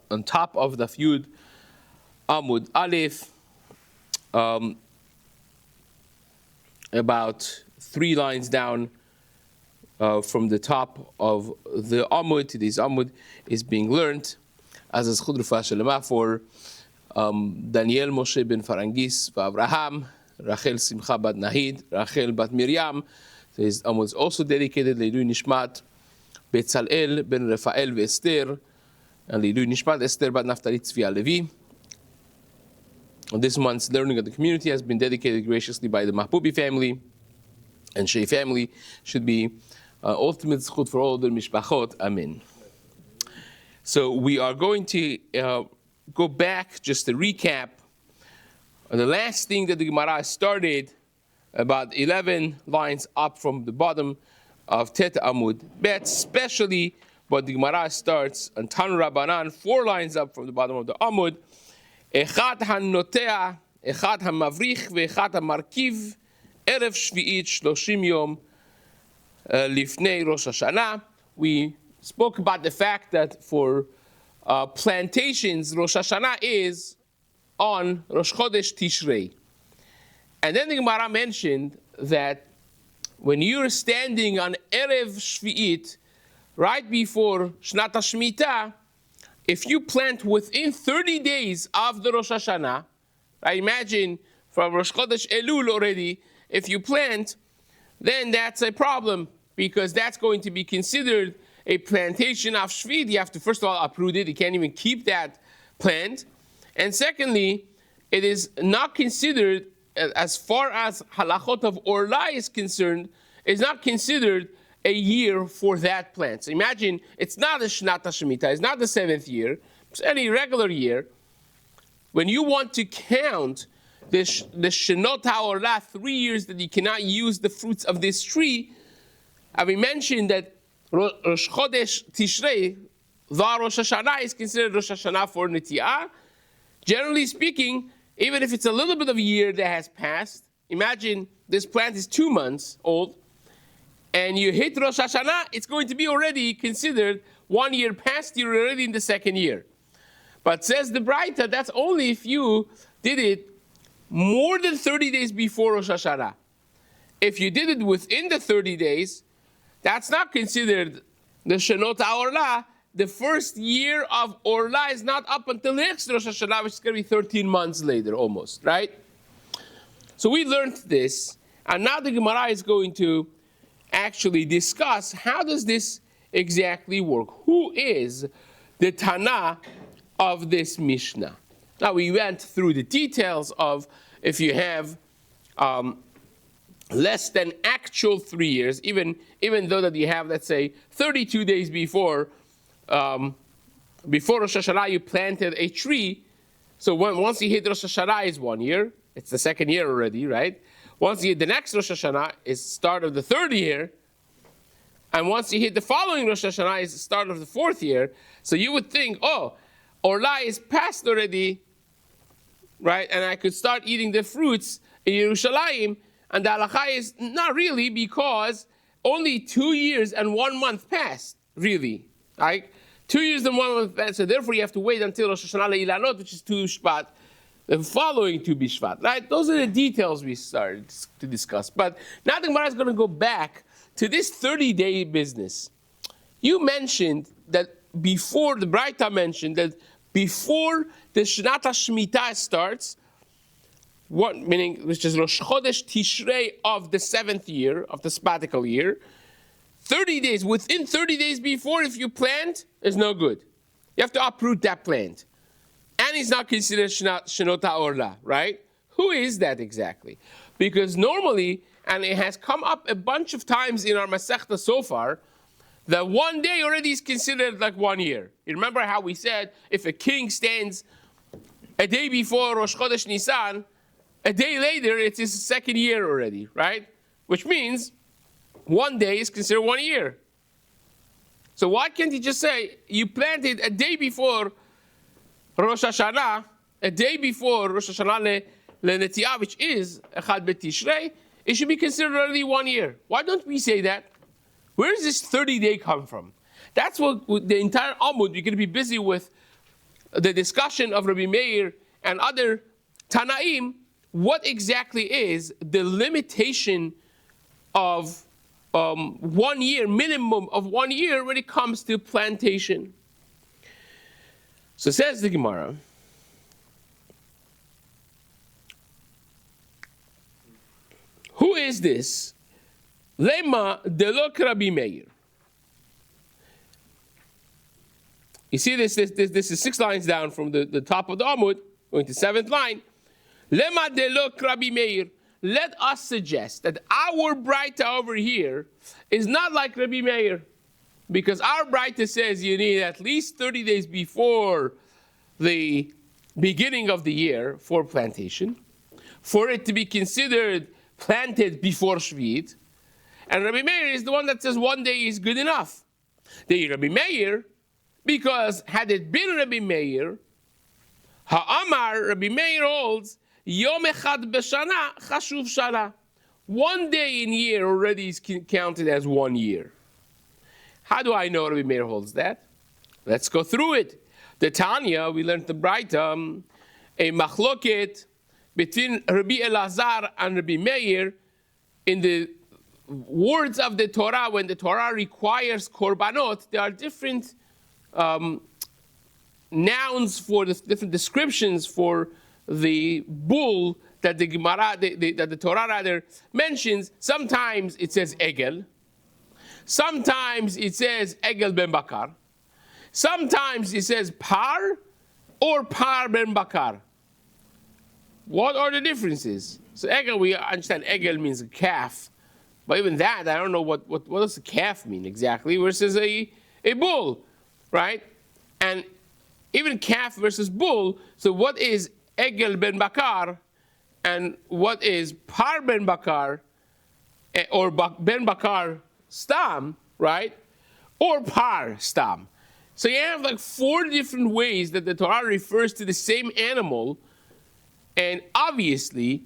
on top of the Yud Amud Aleph, about 3 lines down from the top of the Amud. Today's Amud is being learned as a Zchut Refuah Shelema for Daniel Moshe ben Farangis Avraham, Rachel Simcha bat Nahid, Rachel bat Miriam. Today's Amud is also dedicated Leilui Nishmat Betzalel ben Rafael ve'Esther, and Leilui Nishmat Esther bat Naftali Tzvi Levi. This month's learning of the community has been dedicated graciously by the Mahbubi family and Shei family. Should be ultimate zchut for all the mishpachot. Amen. So we are going to go back just to recap. The last thing that the Gemara started, about 11 lines up from the bottom of 10a Amud Bet, especially what the Gemara starts on Tan Rabbanan, 4 lines up from the bottom of the Amud. Echad hanotea, echad hamavrich, ve'echad hamarkiv, erev shvi'it, 30 yom lifnei Rosh Hashanah. We spoke about the fact that for plantations, Rosh Hashanah is on Rosh Chodesh Tishrei. And then the Gemara mentioned that when you're standing on Erev Shvi'it, right before Shnat HaShemitah, if you plant within 30 days of the Rosh Hashanah, I imagine from Rosh Chodesh Elul already, if you plant, then that's a problem, because that's going to be considered a plantation of Shvit. You have to first of all uproot it. You can't even keep that plant. And secondly, it is not considered, as far as halachot of Orla is concerned, is not considered a year for that plant. So imagine, it's not a Shnat HaShemitah, it's not the 7th year, it's any regular year. When you want to count the Shenot HaOrla, 3 years that you cannot use the fruits of this tree, we mentioned that Rosh Chodesh Tishrei, the Rosh Hashanah, is considered Rosh Hashanah for Neti'ah. Generally speaking, even if it's a little bit of a year that has passed, imagine this plant is 2 months old, and you hit Rosh Hashanah, it's going to be already considered 1 year past, you're already in the 2nd year. But says the Braita, that's only if you did it more than 30 days before Rosh Hashanah. If you did it within the 30 days, that's not considered the Shenot HaOrla. The first year of Orla is not up until next Rosh Hashanah, which is going to be 13 months later almost, right? So we learned this, and now the Gemara is going to actually discuss how does this exactly work. Who is the Tana of this Mishnah? Now we went through the details of if you have less than actual 3 years, even though that you have, let's say, 32 days before Rosh Hashanah you planted a tree. So once you hit Rosh Hashanah is 1 year. It's the 2nd year already, right? Once you hit the next Rosh Hashanah is start of the 3rd year. And once you hit the following Rosh Hashanah is the start of the 4th year. So you would think, oh, Orla is past already, right? And I could start eating the fruits in Yerushalayim. And the halacha is not really, because only 2 years and 1 month passed, really, right? 2 years and 1 month passed, so therefore you have to wait until Rosh Hashanah Le'ilanot, which is 2 Shvat, the following 2 Bishvat, right? Those are the details we started to discuss. But now the Gemara is going to go back to this 30-day business. You mentioned that before, the Braita mentioned that before the Shnat HaShemitah starts, what meaning, which is Rosh Chodesh Tishrei of the 7th year, of the sabbatical year, 30 days, within 30 days before, if you plant, is no good. You have to uproot that plant. And it's not considered Shenot HaOrla, right? Who is that exactly? Because normally, and it has come up a bunch of times in our Masechta so far, that 1 day already is considered like 1 year. You remember how we said, if a king stands a day before Rosh Chodesh Nisan, a day later, it's his 2nd year already, right? Which means 1 day is considered 1 year. So why can't you just say, you planted a day before Rosh Hashanah, a day before Rosh Hashanah Le'Neti'ah, which is Echad B'Tishrei, it should be considered already 1 year. Why don't we say that? Where does this 30-day come from? That's what the entire Amud, you're going to be busy with the discussion of Rabbi Meir and other Tanaim, what exactly is the limitation of 1 year, minimum of 1 year when it comes to plantation. So says the Gemara, who is this? Lema delok Rabbi Meir. You see this is 6 lines down from the top of the Amud, going to 7th line. Lema delok Rabbi Meir. Let us suggest that our Braita over here is not like Rabbi Meir. Because our Braita says you need at least 30 days before the beginning of the year for plantation, for it to be considered planted before Shvit. And Rabbi Meir is the one that says 1 day is good enough. The Rabbi Meir, because had it been Rabbi Meir, Ha'amar, Rabbi Meir holds, Yom echad b'shana chashuv shana. 1 day in year already is counted as 1 year. How do I know Rabbi Meir holds that? Let's go through it. The Tanya, we learned the Braita, a machloket between Rabbi Elazar and Rabbi Meir in the words of the Torah. When the Torah requires korbanot, there are different nouns for the different descriptions for the bull that the Gemara, that the Torah rather mentions. Sometimes it says egel. Sometimes it says egel ben bakar. Sometimes it says par or par ben bakar. What are the differences? So egel, we understand egel means a calf. But even that, I don't know what does a calf mean exactly versus a bull, right? And even calf versus bull, so what is egel ben bakar and what is par ben bakar or ben bakar stam, right? Or par stam. So you have like 4 different ways that the Torah refers to the same animal. And obviously,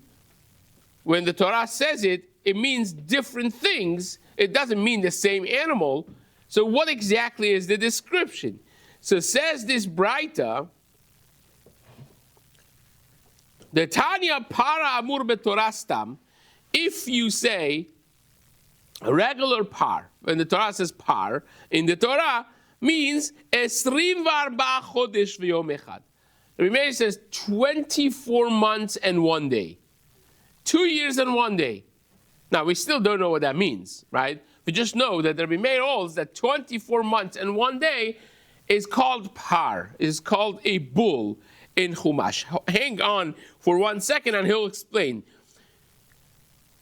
when the Torah says it, it means different things. It doesn't mean the same animal. So what exactly is the description? So says this Braita, the Tanya para amur betorah stam, if you say a regular par, when the Torah says par, in the Torah means esrim v'arba chodesh v'yom echad. Rabbi Meir says 24 months and 1 day. 2 years and 1 day. Now, we still don't know what that means, right? We just know that Rabbi Meir holds that 24 months and 1 day is called par, is called a bull in Chumash. Hang on for 1 second and he'll explain.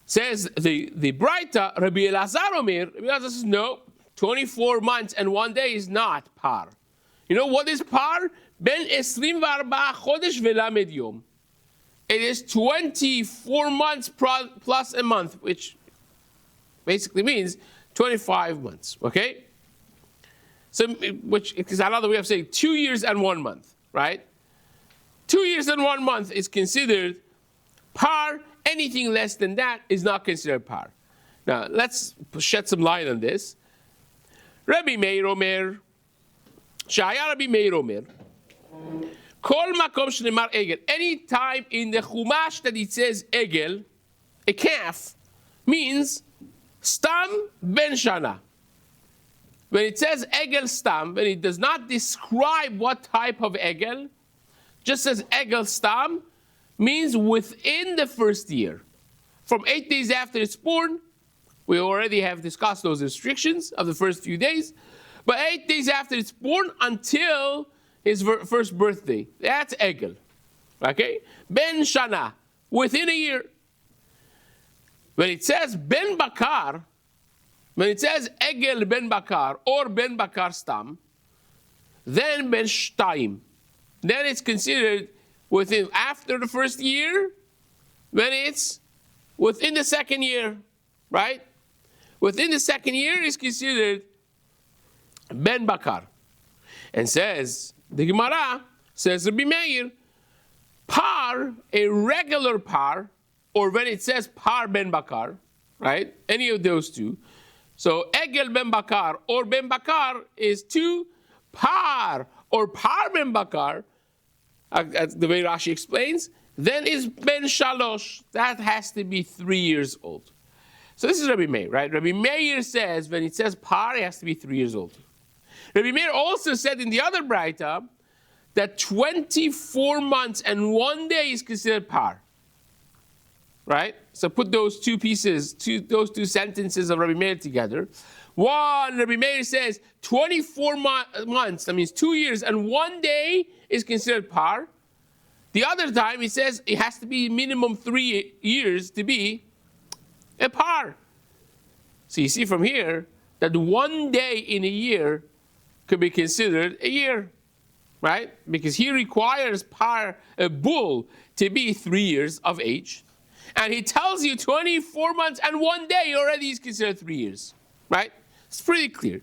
Says the Braita, Rabbi Elazar Omer, Rabbi Elazar says, no, 24 months and 1 day is not par. You know what is par? Ben 24 chodesh velamed yom. It is 24 months plus a month, which basically means 25 months, okay? So, which is another way of saying 2 years and 1 month, right? 2 years and 1 month is considered par. Anything less than that is not considered par. Now, let's shed some light on this. Rabbi Meir Omer, Shaya Rabbi Meir Omer, Kol makom shneimar egel. Any time in the Chumash that it says egel, a calf, means stam ben shana. When it says egel stam, when it does not describe what type of egel, just says egel stam, means within the first year. From 8 days after it's born, we already have discussed those restrictions of the first few days, but 8 days after it's born until his first birthday. That's egel. Okay? Ben shana, within a year. When it says ben bakar, when it says egel ben bakar or ben bakar stam, then ben shtayim. Then it's considered within after the first year, when it's within the second year, right? Within the second year is considered ben bakar. And says, the Gemara says Rabbi Meir, par, a regular par, or when it says par ben bakar, right? Any of those two. So egel ben bakar or ben bakar is 2. Par or par ben bakar the way Rashi explains, then is ben shalosh. That has to be 3 years old. So this is Rabbi Meir, right? Rabbi Meir says, when it says par, it has to be 3 years old. Rabbi Meir also said in the other Braita that 24 months and 1 day is considered par. Right? So put those two pieces, those two sentences of Rabbi Meir together. One, Rabbi Meir says 24 months, that means 2 years and 1 day is considered par. The other time he says it has to be minimum 3 years to be a par. So you see from here that 1 day in a year could be considered a year, right? Because he requires a bull to be 3 years of age. And he tells you 24 months and 1 day already is considered 3 years, right? It's pretty clear.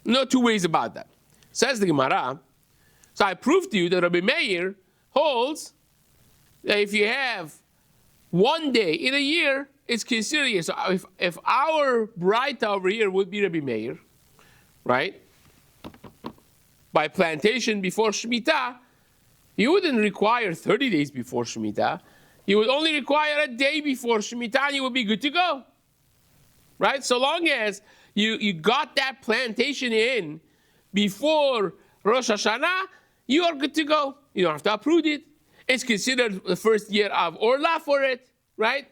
No two ways about that. Says the Gemara, so I proved to you that Rabbi Meir holds that if you have 1 day in a year, it's considered a year. So if our Braita over here would be Rabbi Meir, right? By plantation before Shemitah, you wouldn't require 30 days before Shemitah. You would only require a day before Shemitah and you would be good to go. Right? So long as you got that plantation in before Rosh Hashanah, you are good to go. You don't have to uproot it. It's considered the first year of Orla for it, right?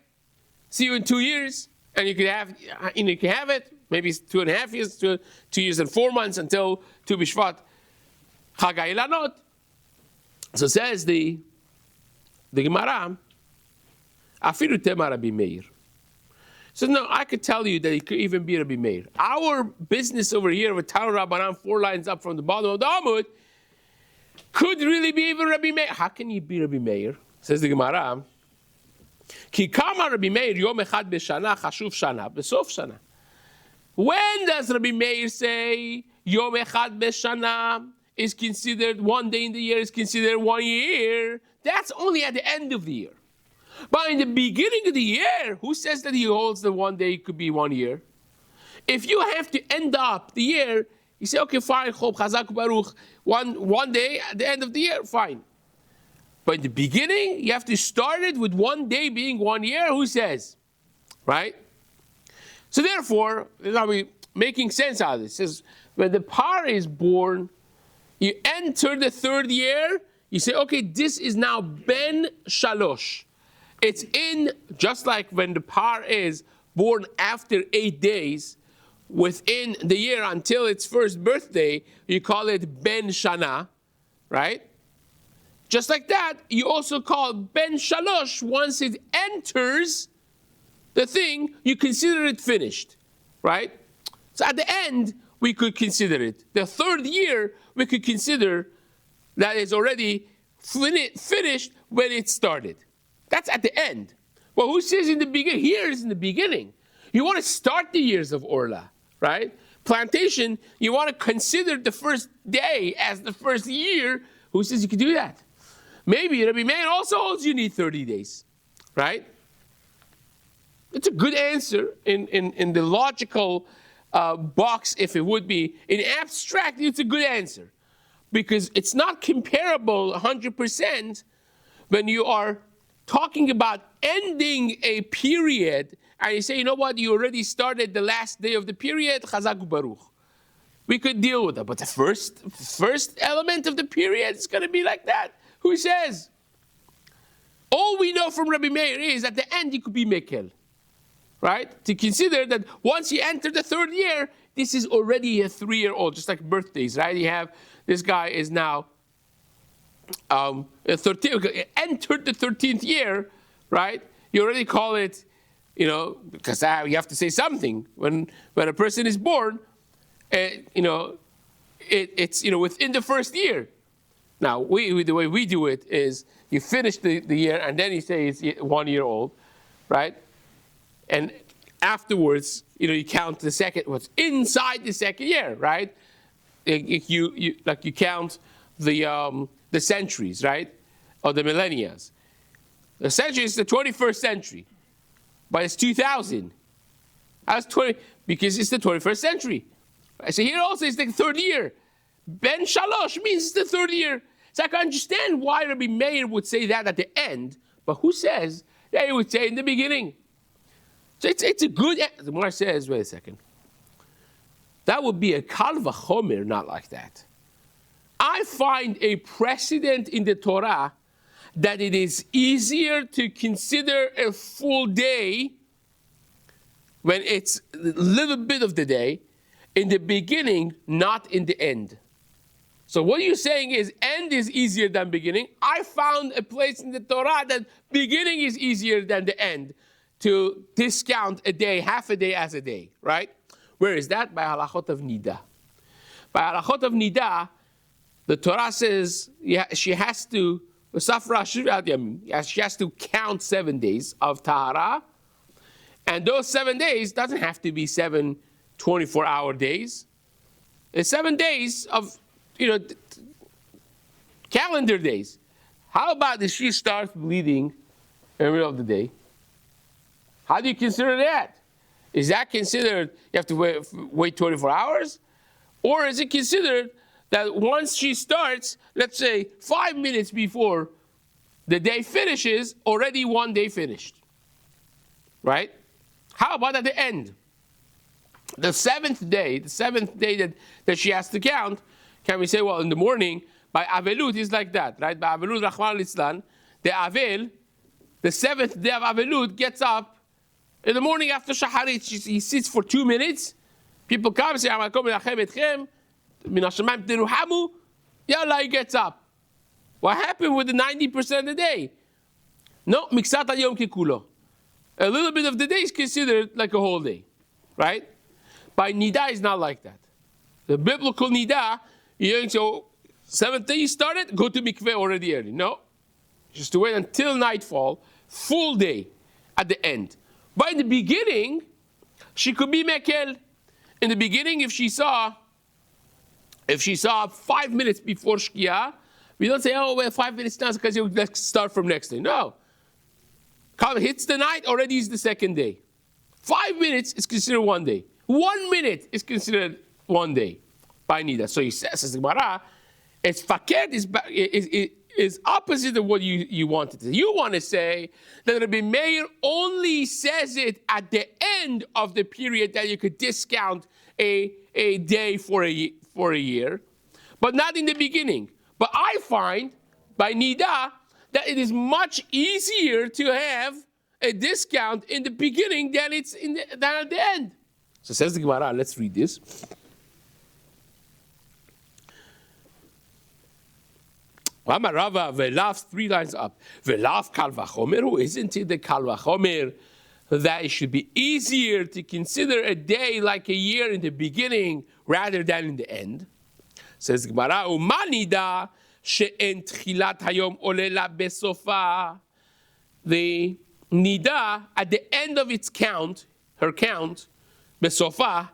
See you in 2 years, and you can have it. Maybe it's 2.5 years, 2 years and 4 months until Tu B'Shvat Chagai Lanot. So says the Gemara, Afiru Tema Rabbi Meir. So no, I could tell you that it could even be Rabbi Meir. Our business over here with Tanu Rabbanan, 4 lines up from the bottom of the Amud, could really be even Rabbi Meir. How can you be Rabbi Meir? Says the Gemara, Ki kama Rabbi Meir yom echad b'shana chashuv shana b'sof shana. When does Rabbi Meir say yom echad b'shana is considered 1 day in the year is considered 1 year? That's only at the end of the year. But in the beginning of the year, who says that he holds the 1 day could be 1 year? If you have to end up the year, you say, okay, fine, Chob Chazak Baruch, one day at the end of the year, fine. But in the beginning, you have to start it with 1 day being 1 year. Who says? Right? So therefore, are we making sense out of this? It says, when the par is born, you enter the 3rd year, you say, okay, this is now Ben Shalosh. It's in, just like when the par is born after 8 days, within the year until its first birthday, you call it Ben Shana, right? Just like that, you also call Ben Shalosh, once it enters the thing, you consider it finished, right? So at the end, we could consider it. The 3rd year, we could consider that it's already finished when it started. That's at the end. Well, who says in the beginning? Here is in the beginning. You want to start the years of Orla, right? Plantation, you want to consider the first day as the first year. Who says you can do that? Maybe Rabbi Meir also holds you need 30 days, right? It's a good answer in the logical box, if it would be. In abstract, it's a good answer. Because it's not comparable 100% when you are talking about ending a period, and you say, you know what, you already started the last day of the period, Chazak Baruch. We could deal with that. But the first element of the period is going to be like that. Who says? All we know from Rabbi Meir is at the end you could be Mekel. Right? To consider that once you enter the 3rd year, this is already a 3-year-old, just like birthdays, right? You have, this guy is now 13, entered the 13th year, right? You already call it, because you have to say something when a person is born. It's within the 1st year. Now the way we do it is you finish the year and then you say it's 1 year old, right? And afterwards, you count the second, what's inside the 2nd year, right? You count the centuries, right? Or the millennia. The century is the 21st century, but it's 2000. That's 20 because it's the 21st century. So here also it's the 3rd year. Ben Shalosh means it's the 3rd year. So I can understand why Rabbi Meir would say that at the end, but who says that he would say in the beginning? So it's a good, the Gemara says, wait a second. That would be a kal v'chomer, not like that. I find a precedent in the Torah that it is easier to consider a full day when it's a little bit of the day in the beginning, not in the end. So what you're saying is end is easier than beginning. I found a place in the Torah that beginning is easier than the end to discount a day, half a day as a day, right? Where is that? By halachot of nida. By halachot of nida, the Torah says she has to count 7 days of tahara, and those 7 days doesn't have to be 7 24-hour days. It's 7 days of calendar days. How about if she starts bleeding in the middle of the day? How do you consider that? Is that considered you have to wait 24 hours? Or is it considered that once she starts, let's say 5 minutes before the day finishes, already 1 day finished? Right? How about at the end? The seventh day that she has to count, can we say, well, in the morning, by Avelut is like that, right? By Avelut, Rachman Litzlan, the Avel, the seventh day of Avelut gets up in the morning after Shacharit. He sits for 2 minutes. People come and say, Yalla, he gets up. What happened with the 90% of the day? No, Miksat Yom Kikulo. A little bit of the day is considered like a whole day, right? By Nida, is not like that. The biblical Nida, so seventh day you started, go to mikveh already early. No, just to wait until nightfall, full day at the end. But in the beginning, she could be mekel. In the beginning, if she saw 5 minutes before Shkia, we don't say, oh, well, 5 minutes now because let's start from next day. No. Come hits the night, already is the second day. 5 minutes is considered 1 day. 1 minute is considered 1 day by Nida. So he says the Gemara, it's faked is opposite of what you wanted to say. You want to say that Rabbi Meir only says it at the end of the period that you could discount a day for a year, but not in the beginning. But I find by Nida that it is much easier to have a discount in the beginning than than at the end. So says the Gemara, let's read this. Rava velaf, 3 lines up. Velaf kal vachomer, who isn't it the kal vachomer that it should be easier to consider a day like a year in the beginning rather than in the end? Says Gemara, umanida she'en tchilat hayom olela besofa. The nida at the end of its count, her count, besofa,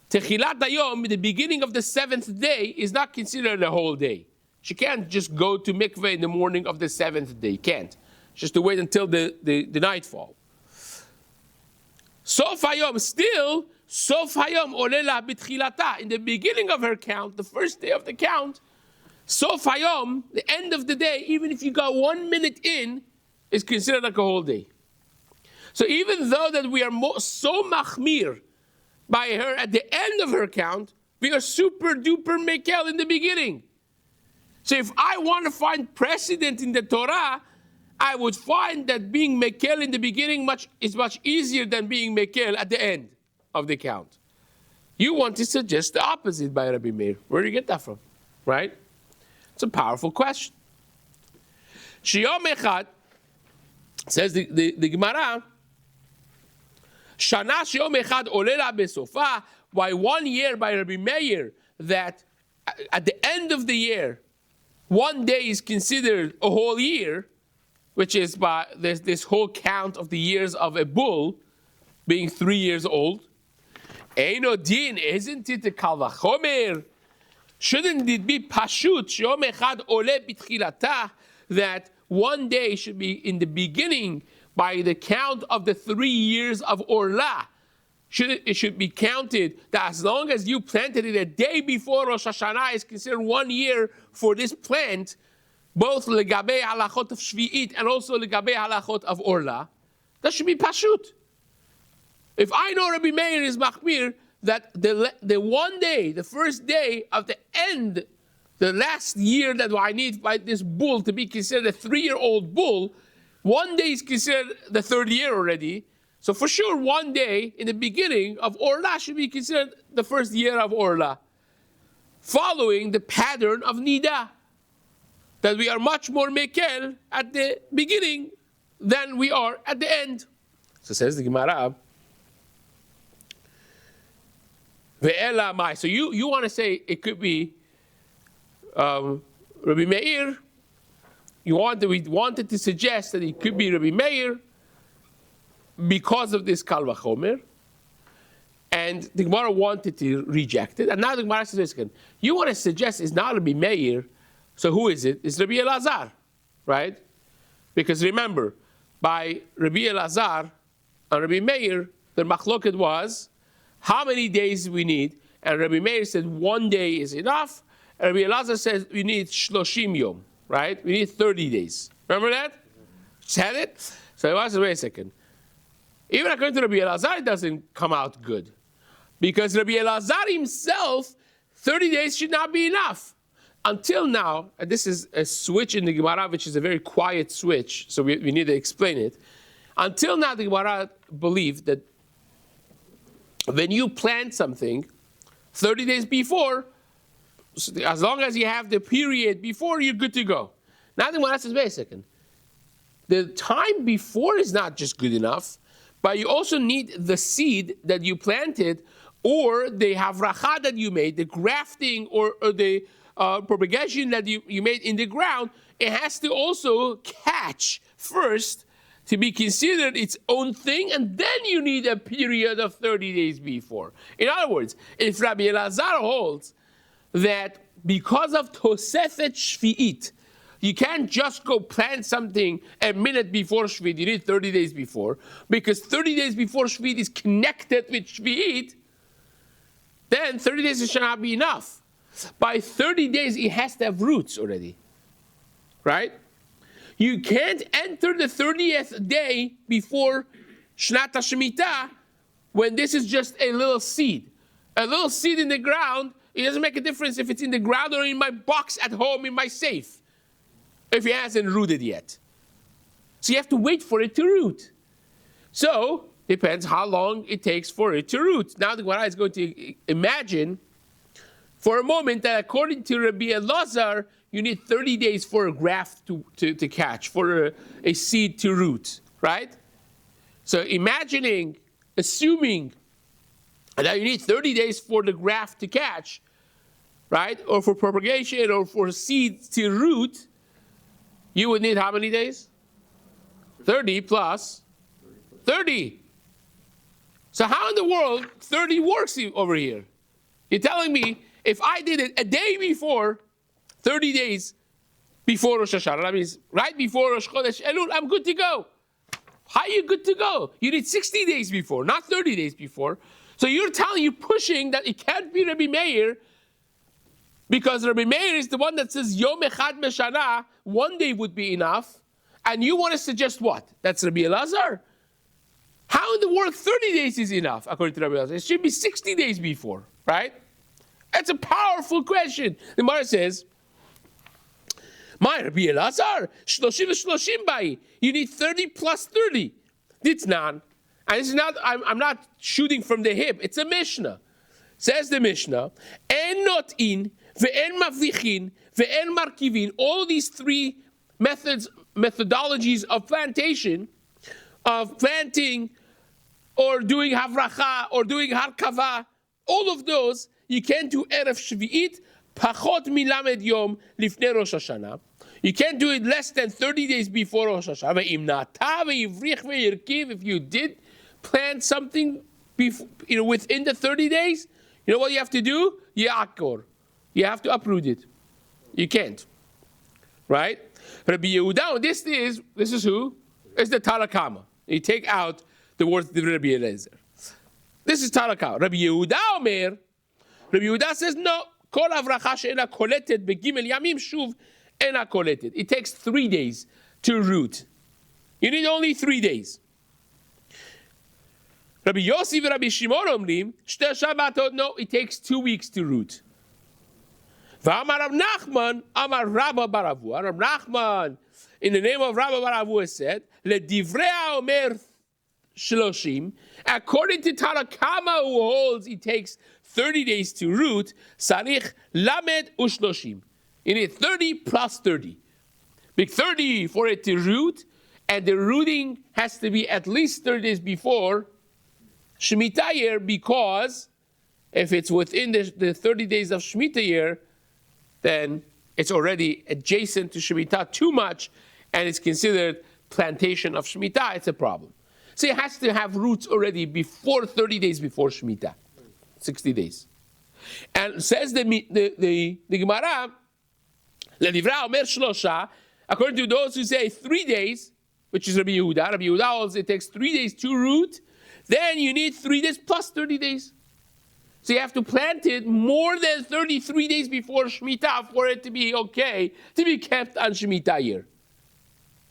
techilat hayom, the beginning of the 7th day, is not considered a whole day. She can't just go to mikveh in the morning of the 7th day. Can't. She has to wait until the nightfall. Sof hayom, still, sof hayom olela bitchilata. In the beginning of her count, the first day of the count, sof hayom, the end of the day, even if you got 1 minute in, is considered like a whole day. So even though that we are so machmir by her at the end of her count, we are super duper mekel in the beginning. So if I want to find precedent in the Torah, I would find that being mekel in the beginning is much easier than being mekel at the end of the count. You want to suggest the opposite by Rabbi Meir. Where do you get that from? Right? It's a powerful question. Shiyom echad, says the Gemara, Shana shiyom echad olela besofa, why 1 year by Rabbi Meir, that at the end of the year, 1 day is considered a whole year, which is by this whole count of the years of a bull being 3 years old. Eino din, isn't it a kal vachomer? Shouldn't it be pashut sheyom echad ole bitchilata, that 1 day should be in the beginning by the count of the 3 years of orla? It should be counted that as long as you planted it a day before Rosh Hashanah is considered 1 year for this plant, both legabe halachot of shvi'it and also legabe halachot of orla, that should be pashut. If I know Rabbi Meir is machmir, that the one day, the first day of the end, the last year that I need by this bull to be considered a 3-year-old bull, one day is considered the third year already. So for sure, one day in the beginning of Orla should be considered the first year of Orla, following the pattern of Nida, that we are much more mekel at the beginning than we are at the end. So says the Gemara, Ve'ela mai. So you want to say it could be Rabbi Meir. We wanted to suggest that it could be Rabbi Meir because of this Kal Vachomer, and the Gemara wanted to reject it. And now the Gemara says, you want to suggest it's not Rabbi Meir, so who is it? It's Rabbi Elazar, right? Because remember, by Rabbi Elazar and Rabbi Meir, the machloket was how many days we need, and Rabbi Meir said 1 day is enough, and Rabbi Elazar says we need shloshim yom, right? We need 30 days. Remember that? Said it? So I said, wait a second. Even according to Rabbi Elazar, it doesn't come out good. Because Rabbi Elazar himself, 30 days should not be enough. Until now, and this is a switch in the Gemara, which is a very quiet switch, so we need to explain it. Until now, the Gemara believed that when you plant something 30 days before, as long as you have the period before, you're good to go. Now the Gemara says, wait a second. The time before is not just good enough, but you also need the seed that you planted, or the havracha that you made, the grafting or the propagation that you made in the ground. It has to also catch first to be considered its own thing, and then you need a period of 30 days before. In other words, if Rabbi Elazar holds that because of Tosefet Shvi'it, you can't just go plant something a minute before Shvi'it, you need 30 days before, because 30 days before Shvi'it is connected with Shvi'it, then 30 days should not be enough. By 30 days, it has to have roots already, right? You can't enter the 30th day before Shnat HaShemitah when this is just a little seed. A little seed in the ground, it doesn't make a difference if it's in the ground or in my box at home, in my safe, if it hasn't rooted yet. So you have to wait for it to root. So, depends how long it takes for it to root. Now the Gemara is going to imagine for a moment that according to Rabbi Elazar, you need 30 days for a graft to catch, for a seed to root, right? So assuming that you need 30 days for the graft to catch, right? Or for propagation or for seeds to root, you would need how many days? 30 plus 30. So how in the world 30 works over here? You're telling me if I did it a day before, 30 days before Rosh Hashanah, that means right before Rosh Chodesh Elul, I'm good to go. How are you good to go? You need 60 days before, not 30 days before. So you're pushing that it can't be Rabbi Meir, because Rabbi Meir is the one that says Yom Echad Meshana, 1 day would be enough. And you want to suggest what? That's Rabbi Elazar. How in the world 30 days is enough, according to Rabbi Elazar? It should be 60 days before, right? That's a powerful question. The Gemara says, my Rabbi Elazar, shloshim bai. You need 30 plus 30. It's not. And it's not, I'm not shooting from the hip. It's a Mishnah. Says the Mishnah, en notin, ve'en mavichin, ve'en markivin. All these three methodologies of planting, or doing havracha, or doing harkava, all of those, you can't do Erev Shvi'it, pachot milamed yom lifnei Rosh Hashanah. You can't do it less than 30 days before Rosh Hashanah. If you did plant something within the 30 days, you know what you have to do? Ya'akor. You have to uproot it. You can't. Right? Rabbi Yehuda, this is who? It's the Tarakama. You take out the words of Rabbi Eliezer. This is Tarakama. Rabbi Yehuda Omer, Rabbi Yehuda says, no, Kol Avracha she'ena koletet begimel yamim shuv ena koletet. It takes 3 days to root. You need only 3 days. Rabbi Yossi and Rabbi Shimon omrim, shte Shabbatot, no, it takes 2 weeks to root. V'amar Rav Nachman, amar Rabba bar Avua. Rav Nachman, in the name of Rabba bar Avua, said, Ledivrei omer shloshim, according to Tanna Kama, who holds it takes 30 days to root, sarich lamed ushloshim. You need 30 plus 30. Big 30 for it to root, and the rooting has to be at least 30 days before Shemitah year, because if it's within the 30 days of Shemitah year, then it's already adjacent to Shemitah too much, and it's considered plantation of Shemitah. It's a problem. So it has to have roots already before 30 days before Shemitah, 60 days. And says the Gemara, Ledivrei omer shlosha, according to those who say 3 days, which is Rabbi Yehuda. Rabbi Yehuda holds it takes 3 days to root. Then you need 3 days plus 30 days. So you have to plant it more than 33 days before Shemitah for it to be okay, to be kept on Shemitah year.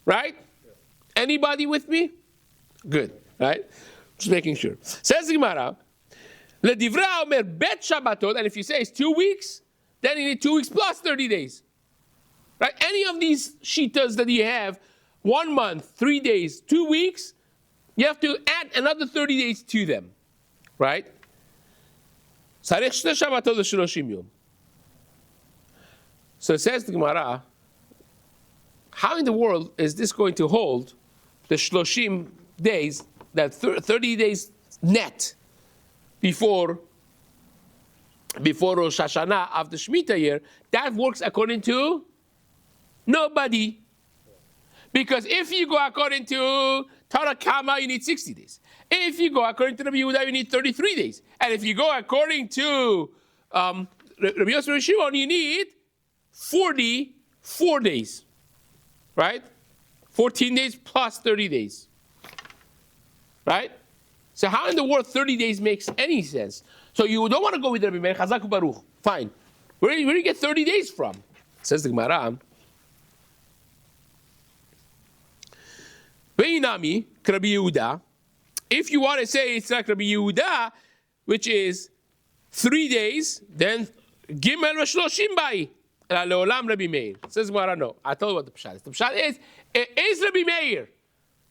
Right? Yeah. Anybody with me? Good. Right? Just making sure. Says the Gemara, Ledivrei omer bet Shabbatot, and if you say it's 2 weeks, then you need 2 weeks plus 30 days. Right? Any of these shitas that you have, 1 month, 3 days, 2 weeks, you have to add another 30 days to them. Right? So it says the Gemara, how in the world is this going to hold the shloshim days, that 30 days net before Rosh Hashanah of the Shemitah year? That works according to nobody. Because if you go according to Tanna Kama, you need 60 days. If you go according to Rabbi Yehuda, you need 33 days. And if you go according to Rabbi Yossi and Shimon, you need 44 days. Right? 14 days plus 30 days. Right? So how in the world 30 days makes any sense? So you don't want to go with Rabbi Meir, Chazak Baruch. Fine. Where do you get 30 days from? Says the Gemara. Ve'inami, Rabbi Yehuda. If you want to say it's like Rabbi Yehuda, which is 3 days, then Gimel v'shloshim bai. Le'olam Rabbi Meir. Says Gemara, no. I told you what the pshat is. The pshat is, it is Rabbi Meir.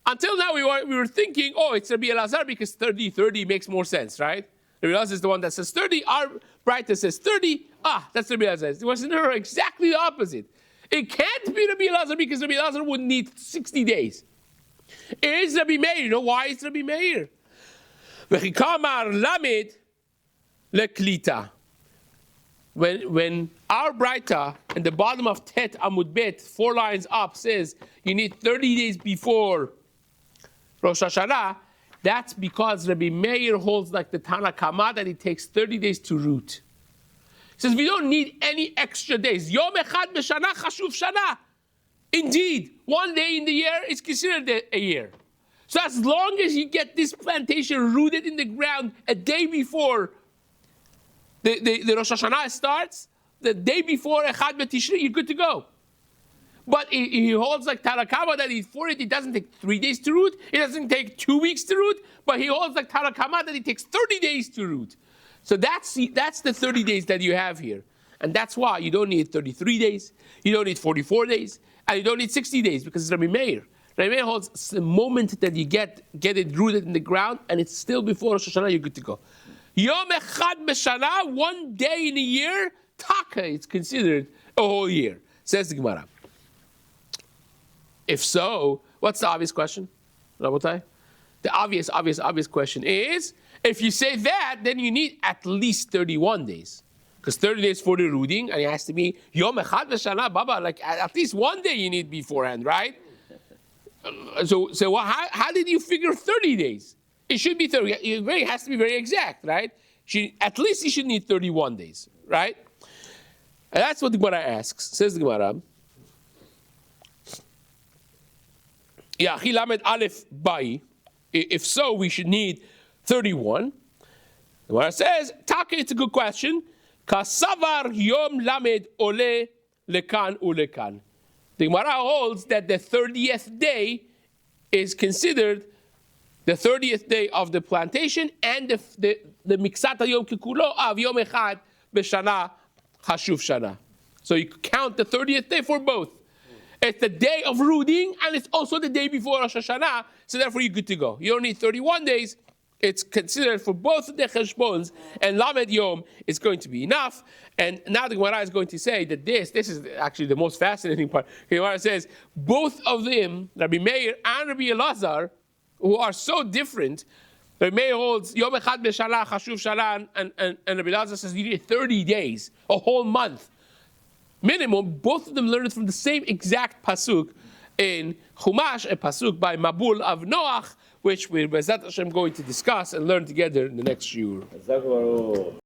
Until now we were thinking, oh, it's Rabbi Elazar because 30 makes more sense, right? Rabbi Elazar is the one that says 30. Our writer says 30. That's Rabbi Elazar. It was exactly the opposite. It can't be Rabbi Elazar because Rabbi Elazar would need 60 days. It is Rabbi Meir. You know why it's Rabbi Meir? When our Braita in the bottom of Tet Amud Bet, 4 lines up, says you need 30 days before Rosh Hashanah, that's because Rabbi Meir holds like the Tanna Kama that it takes 30 days to root. He says we don't need any extra days. Yom echad b'shana chashuv shana. Indeed, 1 day in the year is considered a year. So as long as you get this plantation rooted in the ground a day before the Rosh Hashanah starts, the day before Echad B'Tishri, you're good to go. But he holds like Tanna Kama that for it doesn't take 3 days to root, it doesn't take 2 weeks to root, but he holds like Tanna Kama that it takes 30 days to root. So that's the 30 days that you have here. And that's why you don't need 33 days, you don't need 44 days, and you don't need 60 days because it's Rabbi Meir. Rabbi Meir holds the moment that you get it rooted in the ground and it's still before Rosh Hashanah, you're good to go. Yom echad b'shana, 1 day in a year, taka, it's considered a whole year, says the Gemara. If so, what's the obvious question, Rabotai? The obvious question is, if you say that, then you need at least 31 days. Because 30 days for the rooting, and it has to be Yom Echad V'Shana, Baba, like at least 1 day you need beforehand, right? So how did you figure 30 days? It should be 30. It has to be very exact, right? At least you should need 31 days, right? And that's what the Gemara asks. Says the Gemara, Yachi Lamed Aleph Bai. If so, we should need 31. The Gemara says, Taka, it's a good question. Kasavar Yom Lamed Ole lekan ulekan. The Gemara holds that the 30th day is considered the 30th day of the plantation and the miksat hayom kikulo of yom echad b'shana chashuv shana. So you count the 30th day for both. It's the day of rooting and it's also the day before Rosh Hashanah, so therefore you're good to go. You don't need 31 days. It's considered for both the cheshbons, and Lamed Yom is going to be enough. And now the Gemara is going to say that this is actually the most fascinating part. The Gemara says both of them, Rabbi Meir and Rabbi Elazar, who are so different. Rabbi Meir holds Yom Echad B'Shana Chashuv Shana, and Rabbi Elazar says you need 30 days, a whole month minimum. Both of them learned from the same exact pasuk in Chumash, a pasuk by Mabul of Noach, which we're Bezat Hashem going to discuss and learn together in the next shiur.